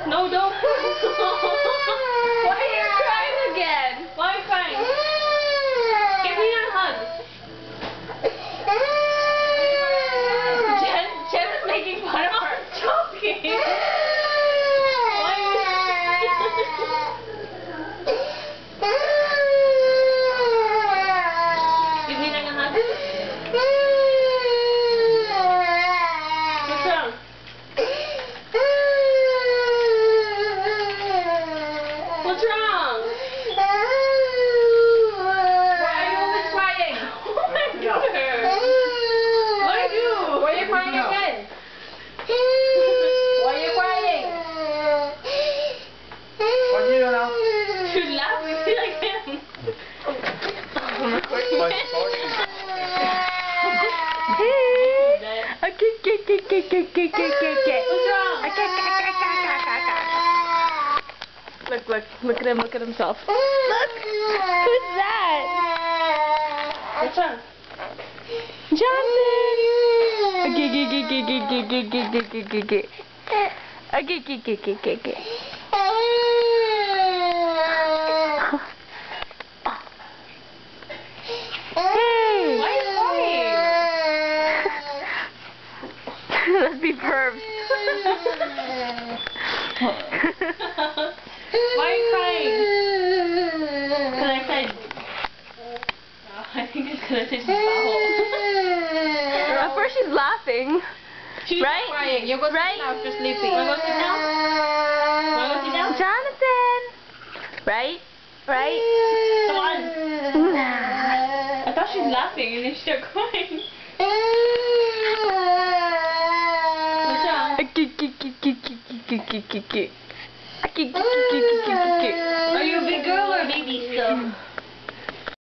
No, don't. Why are you crying again? Why are you crying? Give me a hug. Jen is making fun of her choking. Why are you... Give me a hug. What's wrong? What's wrong? Why are you always crying? What did I do to her? What did I do? Why are you crying again? Why are you crying? What do you do now? She's laughing like him. What's wrong? Look at himself. Look! Who's that? What's wrong? Johnson! Hey! Why are you crying? Let's be pervs. Why are you crying? Because I said... I think it's because I said she's bowel. At first she's laughing. She's Right? crying. You go right? now, she's sleeping. Wanna go sit down? Wanna go sit down? Jonathan! Right? Right? Come on. I thought she was laughing and then she started crying. What's wrong? Are you a big girl or a baby still?